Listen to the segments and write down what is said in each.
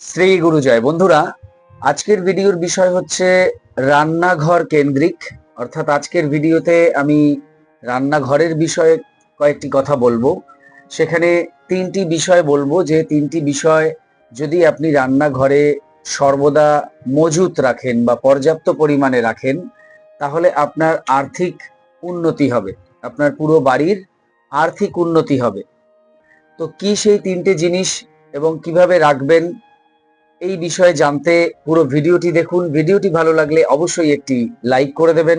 শ্রী গুরু জয়। বন্ধুরা, আজকের ভিডিওর বিষয় হচ্ছে রান্নাঘর কেন্দ্রিক। অর্থাৎ আজকের ভিডিওতে আমি রান্নাঘরের বিষয়ে কয়েকটি কথা বলবো। সেখানে তিনটি বিষয় বলবো, যে তিনটি বিষয় যদি আপনি রান্নাঘরে সর্বদা মজুত রাখেন বা পর্যাপ্ত পরিমাণে রাখেন, তাহলে আপনার আর্থিক উন্নতি হবে, আপনার পুরো বাড়ির আর্থিক উন্নতি হবে। তো কি সেই তিনটে জিনিস এবং কিভাবে রাখবেন, এই বিষয়ে জানতে পুরো ভিডিওটি দেখুন। ভিডিওটি ভালো লাগলে অবশ্যই একটি লাইক করে দেবেন,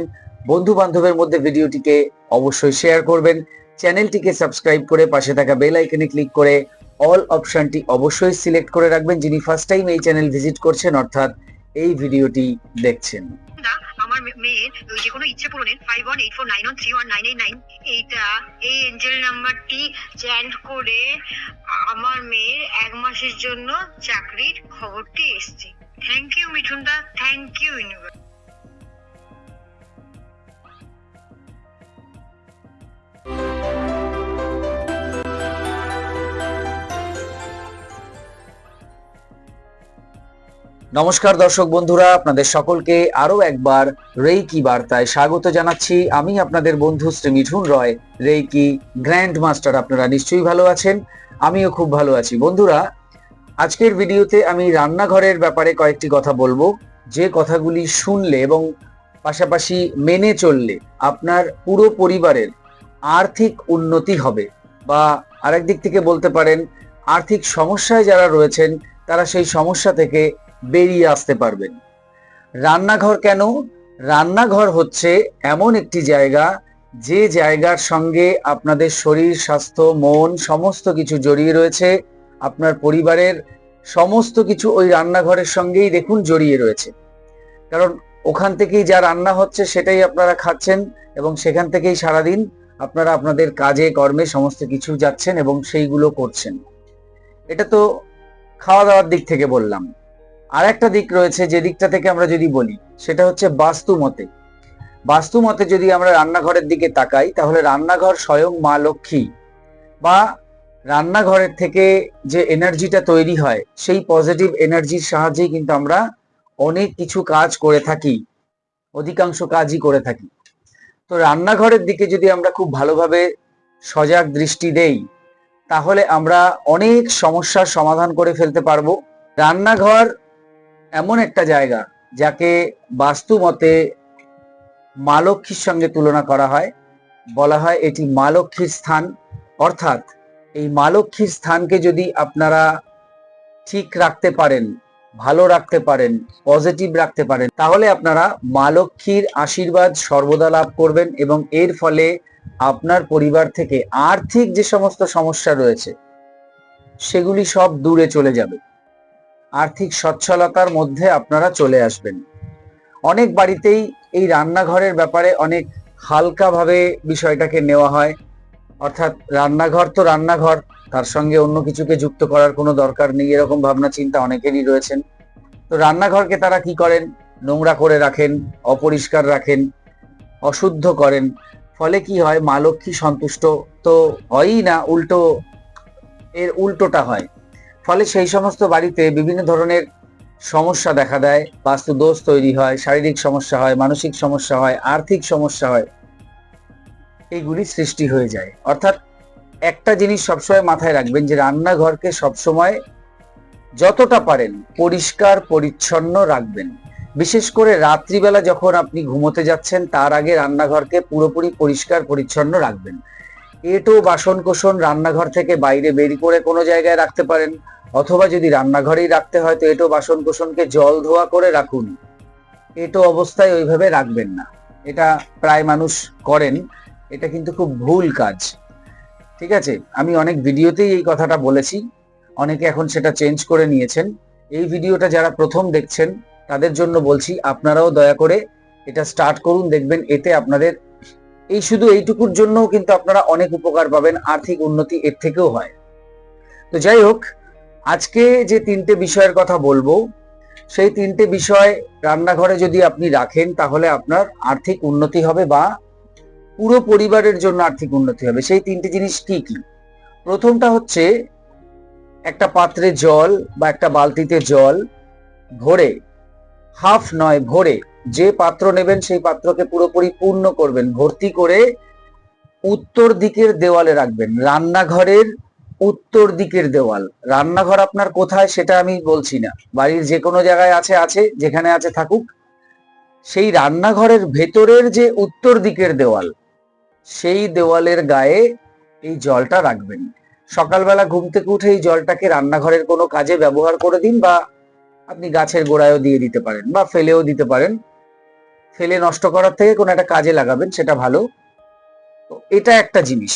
বন্ধু বান্ধবের মধ্যে ভিডিওটিকে অবশ্যই শেয়ার করবেন, চ্যানেলটিকে সাবস্ক্রাইব করে পাশে থাকা বেল আইকনে ক্লিক করে অল অপশনটি অবশ্যই সিলেক্ট করে রাখবেন যিনি ফার্স্ট টাইম এই চ্যানেল ভিজিট করছেন, অর্থাৎ এই ভিডিওটি দেখছেন। আমার মেয়ের যে কোনো ইচ্ছে পূরণের 518491319889 এই এঞ্জেল নাম্বারটি চ্যান্ট করে আমার মেয়ের 1 মাসের জন্য চাকরির খবরটি এসেছে। Thank you Mithun da, thank you universe. নমস্কার দর্শক বন্ধুরা, আপনাদের সকলকে আরো একবার রেইকি বার্তায় স্বাগত জানাচ্ছি। আমি আপনাদের বন্ধু শ্রী মিঠুন রয়, রেইকি গ্র্যান্ড মাস্টার। আপনারা নিশ্চয়ই ভালো আছেন, আমিও খুব ভালো আছি। বন্ধুরা, আজকের ভিডিওতে আমি রান্নাঘরের ব্যাপারে কয়েকটি কথা বলবো, যে কথাগুলি শুনলে এবং পাশাপাশি মেনে চললে আপনার পুরো পরিবারের আর্থিক উন্নতি হবে, বা আরেক দিক থেকে বলতে পারেন আর্থিক সমস্যায় যারা রয়েছেন তারা সেই সমস্যা থেকে বেরিয়ে আসতে পারবেন। রান্নাঘর কেন? রান্নাঘর হচ্ছে এমন একটি জায়গা, যে জায়গার সঙ্গে আপনাদের শরীর, স্বাস্থ্য, মন সমস্ত কিছু জড়িয়ে রয়েছে। আপনার পরিবারের সমস্ত কিছু ওই রান্নাঘরের সঙ্গেই দেখুন জড়িয়ে রয়েছে, কারণ ওখান থেকেই যা রান্না হচ্ছে সেটাই আপনারা খাচ্ছেন এবং সেখান থেকেই সারাদিন আপনারা আপনাদের কাজে কর্মে সমস্ত কিছু যাচ্ছেন এবং সেইগুলো করছেন। এটা তো খাওয়া দাওয়ার দিক থেকে বললাম। আর একটা দিক রয়েছে, যে দিকটা থেকে আমরা যদি বলি সেটা হচ্ছে বাস্তুমতে। বাস্তুমতে যদি আমরা রান্নাঘরের দিকে তাকাই, তাহলে রান্নাঘর স্বয়ং মা লক্ষ্মী, বা রান্নাঘরের থেকে যে এনার্জিটা তৈরি হয় সেই পজিটিভ এনার্জির সাহায্যেই কিন্তু আমরা অনেক কিছু কাজ করে থাকি, অধিকাংশ কাজই করে থাকি। তো রান্নাঘরের দিকে যদি আমরা খুব ভালোভাবে সজাগ দৃষ্টি দেই, তাহলে আমরা অনেক সমস্যার সমাধান করে ফেলতে পারবো। রান্নাঘর এমন একটা জায়গা যাকে বাস্তু মতে মা লক্ষ্মীর সঙ্গে তুলনা করা হয়। বলা হয় এটি মা লক্ষ্মীর স্থান। অর্থাৎ এই মা লক্ষ্মীর স্থানকে যদি আপনারা ঠিক রাখতে পারেন, ভালো রাখতে পারেন, পজিটিভ রাখতে পারেন, তাহলে আপনারা মা লক্ষ্মীর আশীর্বাদ সর্বদা লাভ করবেন এবং এর ফলে আপনার পরিবার থেকে আর্থিক যে সমস্ত সমস্যা রয়েছে সেগুলি সব দূরে চলে যাবে। আর্থিক সচ্ছলতার মধ্যে আপনারা চলে আসবেন। অনেক বাড়িতেই এই রান্নাঘরের ব্যাপারে অনেক হালকাভাবে বিষয়টাকে নেওয়া হয়। অর্থাৎ রান্নাঘর তো রান্নাঘর, তার সঙ্গে অন্য কিছুকে যুক্ত করার কোনো দরকার নেই, এরকম ভাবনা চিন্তা অনেকেরই রয়েছেন। তো রান্নাঘরকে তারা কি করেন? নোংরা করে রাখেন, অপরিষ্কার রাখেন, অশুদ্ধ করেন। ফলে কি হয়? মা লক্ষ্মী সন্তুষ্ট তো হয়ই না, এর উল্টোটা হয়। ফলে সেই সমস্ত বাড়িতে বিভিন্ন ধরনের সমস্যা দেখা দেয়, বাস্তু দোষ তৈরি হয়, শারীরিক সমস্যা হয়, মানসিক সমস্যা হয়, আর্থিক সমস্যা হয়, এইগুলি সৃষ্টি হয়ে যায়। অর্থাৎ একটা জিনিস সবসময় মাথায় রাখবেন, যে রান্নাঘরকে সবসময় যতটা পারেন পরিষ্কার পরিচ্ছন্ন রাখবেন। বিশেষ করে রাত্রিবেলা যখন আপনি ঘুমোতে যাচ্ছেন তার আগে রান্নাঘরকে পুরোপুরি পরিষ্কার পরিচ্ছন্ন রাখবেন। এঁটো বাসন কোসন রান্নাঘর থেকে বাইরে বের করে কোনো জায়গায় রাখতে পারেন, অথবা যদি রান্নাঘরেই রাখতে হয় তো এঁটো বাসন কোসনকে জল ধোয়া করে রাখুন। এঁটো অবস্থায় ওইভাবে রাখবেন না, এটা প্রায় মানুষ করেন, এটা কিন্তু খুব ভুল কাজ। ঠিক আছে, আমি অনেক ভিডিওতেই এই কথাটা বলেছি, অনেকে এখন সেটা চেঞ্জ করে নিয়েছেন। এই ভিডিওটা যারা প্রথম দেখছেন তাদের জন্য বলছি, আপনারাও দয়া করে এটা স্টার্ট করুন, দেখবেন এতে আপনাদের এই শুধু এইটুকুর জন্যও কিন্তু আপনারা অনেক উপকার পাবেন, আর্থিক উন্নতি এর থেকেও হয়। তো যাই হোক, আজকে যে তিনটে বিষয়ের কথা বলবো, সেই তিনটে বিষয় রান্নাঘরে যদি আপনি রাখেন তাহলে আপনার আর্থিক উন্নতি হবে, বা পুরো পরিবারের জন্য আর্থিক উন্নতি হবে। সেই তিনটে জিনিস কি কি? প্রথমটা হচ্ছে একটা পাত্রে জল বা একটা বালতিতে জল ভরে, হাফ নয় ভরে, যে পাত্র নেবেন সেই পাত্রকে পুরোপুরি পূর্ণ করবেন, ভর্তি করে উত্তর দিকের দেওয়ালে রাখবেন। রান্নাঘরের উত্তর দিকের দেওয়াল। রান্নাঘর আপনার কোথায় সেটা আমি বলছি না, বাড়ির যে কোনো জায়গায় আছে আছে, যেখানে আছে থাকুক। সেই রান্নাঘরের ভেতরের যে উত্তর দিকের দেওয়াল, সেই দেওয়ালের গায়ে এই জলটা রাখবেন। সকালবেলা ঘুম থেকে উঠে এই জলটাকে রান্নাঘরের কোনো কাজে ব্যবহার করে দিন, বা আপনি গাছের গোড়ায়ও দিয়ে দিতে পারেন, বা ফেলেও দিতে পারেন। ফেলে নষ্ট করার থেকে কোনো একটা কাজে লাগাবেন, সেটা ভালো। তো এটা একটা জিনিস।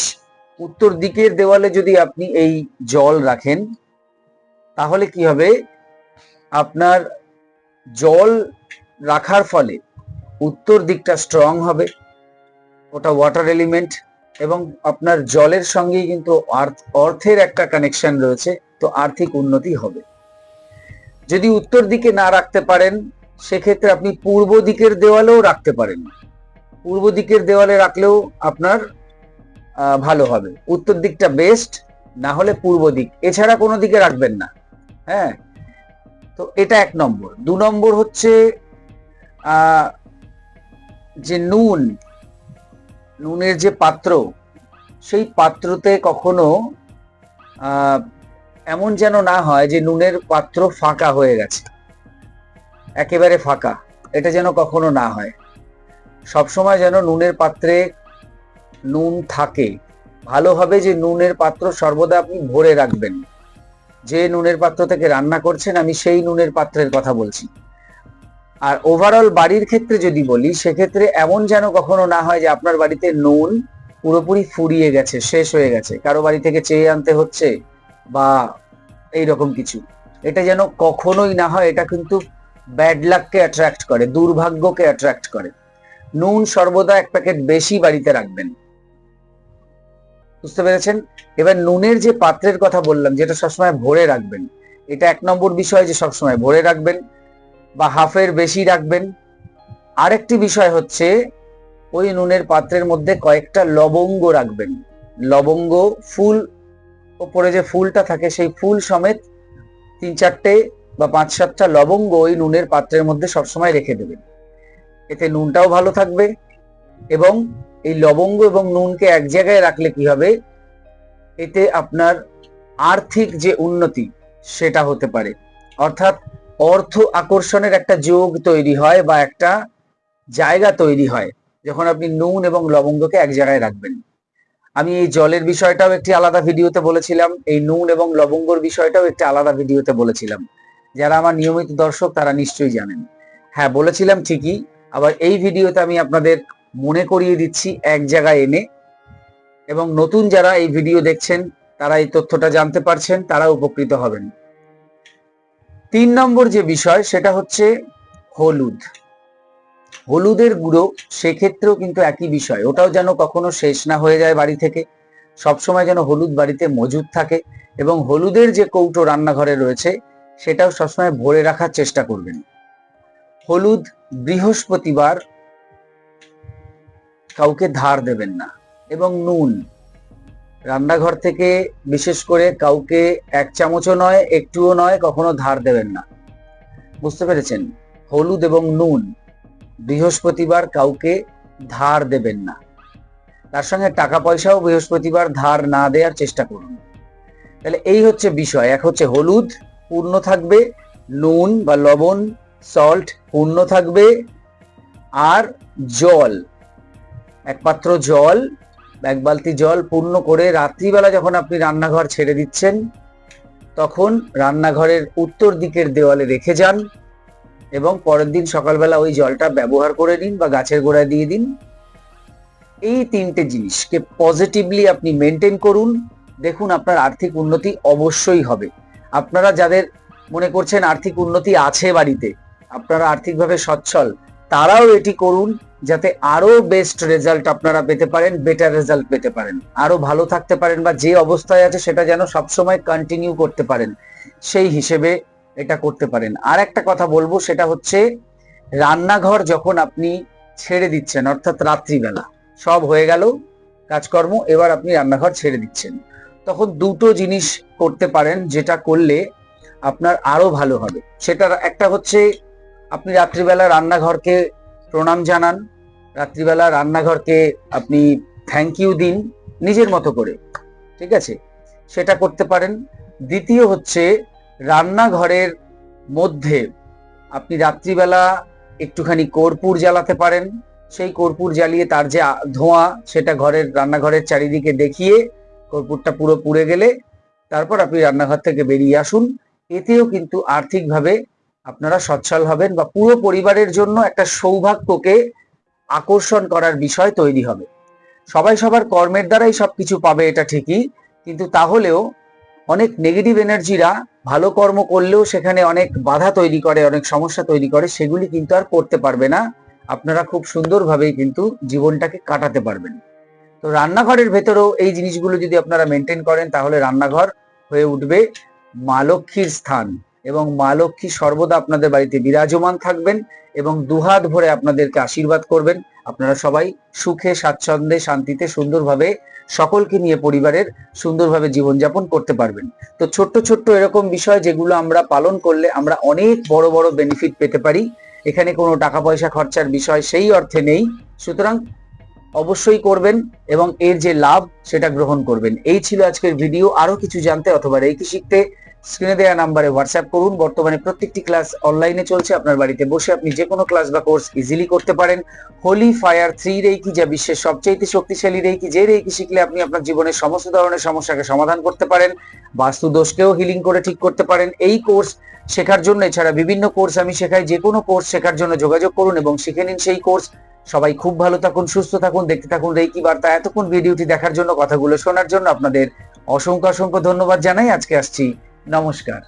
উত্তর দিকের দেওয়ালে যদি আপনি এই জল রাখেন, তাহলে কি হবে, আপনার জল রাখার ফলে উত্তর দিকটা স্ট্রং হবে, ওটা ওয়াটার এলিমেন্ট, এবং আপনার জলের সঙ্গেই কিন্তু অর্থের একটা কানেকশন রয়েছে, তো আর্থিক উন্নতি হবে। যদি উত্তর দিকে না রাখতে পারেন, সেক্ষেত্রে আপনি পূর্ব দিকের দেওয়ালেও রাখতে পারেন। পূর্ব দিকের দেওয়ালে রাখলেও আপনার ভালো হবে। উত্তর দিকটা বেস্ট, না হলে পূর্ব দিক, এছাড়া কোনো দিকে রাখবেন না। হ্যাঁ, তো এটা 1 নম্বর। 2 নম্বর হচ্ছে যে নুনের যে পাত্র, সেই পাত্রতে কখনো এমন যেন না হয় যে নুনের পাত্র ফাঁকা হয়ে গেছে, একেবারে ফাঁকা, এটা যেন কখনো না হয়। সবসময় যেন নুনের পাত্রে নুন থাকে। ভালো হবে যে নুনের পাত্র সর্বদা আপনি ভরে রাখবেন। যে নুনের পাত্র থেকে রান্না করছেন, আমি সেই নুনের পাত্রের কথা বলছি। আর ওভারঅল বাড়ির ক্ষেত্রে যদি বলি, সেক্ষেত্রে এমন যেন কখনো না হয় যে আপনার বাড়িতে নুন পুরোপুরি ফুরিয়ে গেছে, শেষ হয়ে গেছে, কারো বাড়ি থেকে চেয়ে আনতে হচ্ছে বা এইরকম কিছু। এটা যেন কখনোই না হয়। এটা কিন্তু ব্যাড লাককে অ্যাট্রাক্ট করে, দুর্ভাগ্যকে অ্যাট্রাক্ট করে। নুন সর্বদা 1 প্যাকেট বেশি বাড়িতে রাখবেন। বুঝতে পেরেছেন? এবার নুনের যে পাত্রের কথা বললাম, যেটা সবসময় ভরে রাখবেন, এটা 1 নম্বর বিষয়, যে সবসময় ভরে রাখবেন বা হাফের বেশি রাখবেন। আরেকটি বিষয় হচ্ছে, ওই নুনের পাত্রের মধ্যে কয়েকটা লবঙ্গ রাখবেন। লবঙ্গ ফুল, ওপরে যে ফুলটা থাকে সেই ফুল সমেত 3-4টে বা 5-7টা লবঙ্গ ওই নুনের পাত্রের মধ্যে সবসময় রেখে দেবেন। এতে নুনটাও ভালো থাকবে, এবং এই লবঙ্গ এবং নুনকে এক জায়গায় রাখলে কি হবে, এতে আপনার আর্থিক যে উন্নতি সেটা হতে পারে। অর্থাৎ অর্থ আকর্ষণের একটা যোগ তৈরি হয়, বা একটা জায়গা তৈরি হয়, যখন আপনি নুন এবং লবঙ্গকে এক জায়গায় রাখবেন। আমি এই জলের বিষয়টাও একটি আলাদা ভিডিওতে বলেছিলাম, এই নুন এবং লবঙ্গর বিষয়টাও একটি আলাদা ভিডিওতে বলেছিলাম। যারা আমার নিয়মিত দর্শক তারা নিশ্চয়ই জানেন। হ্যাঁ, বলেছিলাম ঠিকই, আবার এই ভিডিওতে আমি আপনাদের মনে করিয়ে দিচ্ছি এক জায়গায় এনে, এবং নতুন যারা এই ভিডিও দেখছেন তারা এই তথ্যটা জানতে পারছেন, তারা উপকৃত হবেন। 3 নম্বর যে বিষয়, সেটা হচ্ছে হলুদ। হলুদের গুঁড়ো, সেক্ষেত্রেও কিন্তু একই বিষয়, ওটাও যেন কখনো শেষ না হয়ে যায় বাড়ি থেকে। সবসময় যেন হলুদ বাড়িতে মজুদ থাকে, এবং হলুদের যে কৌটো রান্নাঘরে রয়েছে সেটাও সবসময় ভরে রাখার চেষ্টা করবেন। হলুদ বৃহস্পতিবার কাউকে ধার দেবেন না, এবং নুন রান্নাঘর থেকে বিশেষ করে কাউকে 1 চামচও নয়, একটুও নয়, কখনো ধার দেবেন না। বুঝতে পেরেছেন? হলুদ এবং নুন বৃহস্পতিবার কাউকে ধার দেবেন না। তার সঙ্গে টাকা পয়সাও বৃহস্পতিবার ধার না দেওয়ার চেষ্টা করুন। তাহলে এই হচ্ছে বিষয়। এক হচ্ছে হলুদ পূর্ণ থাকবে, নুন বা লবণ সল্ট পূর্ণ থাকবে, আর জল, 1 পাত্র জল, 1 বালতি জল পূর্ণ করে রাত্রিবেলা যখন আপনি রান্নাঘর ছেড়ে দিচ্ছেন, তখন রান্নাঘরের উত্তর দিকের দেওয়ালে রেখে যান, এবং পরের দিন সকালবেলা ওই জলটা ব্যবহার করে নিন বা গাছের গোড়ায় দিয়ে দিন। এই 3টে জিনিসকে পজিটিভলি আপনি মেনটেন করুন, দেখুন আপনার আর্থিক উন্নতি অবশ্যই হবে। আপনারা যাদের মনে করছেন আর্থিক উন্নতি আছে বাড়িতে, আপনারা আর্থিকভাবে সচ্ছল, তারাও এটি করুন, যাতে আরো বেস্ট রেজাল্ট আপনারা পেতে পারেন, বেটার রেজাল্ট পেতে পারেন, আরো ভালো থাকতে পারেন, বা যে অবস্থায় আছে সেটা যেন সবসময় কন্টিনিউ করতে পারেন, সেই হিসেবে এটা করতে পারেন। আর একটা কথা বলবো, সেটা হচ্ছে রান্নাঘর যখন আপনি ছেড়ে দিচ্ছেন, অর্থাৎ রাত্রিবেলা সব হয়ে গেল কাজকর্ম, এবার আপনি রান্নাঘর ছেড়ে দিচ্ছেন, তখন 2টো জিনিস করতে পারেন, যেটা করলে আপনার আরো ভালো হবে। সেটার একটা হচ্ছে, আপনি রাত্রিবেলা রান্নাঘরকে প্রণাম জানান, রাত্রিবেলা রান্নাঘরকে আপনি থ্যাংক ইউ দিন নিজের মতো করে, ঠিক আছে, সেটা করতে পারেন। দ্বিতীয় হচ্ছে, রান্নাঘরের মধ্যে আপনি রাত্রিবেলা একটুখানি কর্পূর জ্বালাতে পারেন। সেই কর্পূর জ্বালিয়ে তার যে ধোঁয়া, সেটা রান্নাঘরের চারিদিকে দেখিয়ে কর্পূরটা পুরো পুড়ে গেলে তারপর আপনি রান্নাঘর থেকে বেরিয়ে আসুন। এতেও কিন্তু আর্থিকভাবে আপনারা সচ্ছল হবেন, বা পুরো পরিবারের জন্য একটা সৌভাগ্যকে আকর্ষণ করার বিষয় তৈরি হবে। সবাই সবার কর্মের দ্বারাই সবকিছু পাবে, এটা ঠিকই, কিন্তু তাহলেও অনেক নেগেটিভ এনার্জিরা ভালো কর্ম করলেও সেখানে অনেক বাধা তৈরি করে, অনেক সমস্যা তৈরি করে, সেগুলি কিন্তু আর করতে পারবে না। আপনারা খুব সুন্দরভাবেই কিন্তু জীবনটাকে কাটাতে পারবেন। তো রান্নাঘরের ভেতরেও এই জিনিসগুলো যদি আপনারা মেনটেন করেন, তাহলে রান্নাঘর হয়ে উঠবে মা লক্ষ্মীর স্থান, এবং মা লক্ষ্মী সর্বদা আপনাদের বাড়িতে বিরাজমান থাকবেন এবং দুহাত ভরে আপনাদেরকে আশীর্বাদ করবেন। আপনারা সবাই সুখে, স্বাচ্ছন্দ্যে, শান্তিতে, সুন্দরভাবে সকলকে নিয়ে পরিবারের সুন্দরভাবে জীবনযাপন করতে পারবেন। তো ছোট্ট ছোট্ট এরকম বিষয় যেগুলো আমরা পালন করলে আমরা অনেক বড় বড় বেনিফিট পেতে পারি। এখানে কোনো টাকা পয়সা খরচার বিষয় সেই অর্থে নেই, সুতরাং অবশ্যই করবেন এবং এর যে লাভ সেটা গ্রহণ করবেন। এই ছিল আজকের ভিডিও। আরো কিছু জানতে অথবা রেকি শিখতে স্ক্রিনে দেওয়া নাম্বারে হোয়াটসঅ্যাপ করুন। বর্তমানে প্রত্যেকটি ক্লাস অনলাইনে চলছে, আপনার বাড়িতে বসে আপনি যে কোনো ক্লাস বা কোর্স ইজিলি করতে পারেন। হোলি ফায়ার 3 রেকি, যা বিশ্বের সবচেয়ে শক্তিশালী রেকি, যে রেকি শিখলে আপনি আপনার জীবনের সমস্ত ধরনের সমস্যাকে সমাধান করতে পারেন, বাস্তু দোষকেও হিলিং করে ঠিক করতে পারেন। এই কোর্স শেখার জন্য, এছাড়া বিভিন্ন কোর্স আমি শেখাই, যে কোনো কোর্স শেখার জন্য যোগাযোগ করুন এবং শিখে নিন সেই কোর্স। সবাই খুব ভালো থাকুন, সুস্থ থাকুন, দেখতে থাকুন রেকি বার্তা। এতক্ষণ ভিডিওটি দেখার জন্য, কথাগুলো শোনার জন্য আপনাদের অসংখ্য অসংখ্য ধন্যবাদ জানাই। আজকে আসছি, নমস্কার।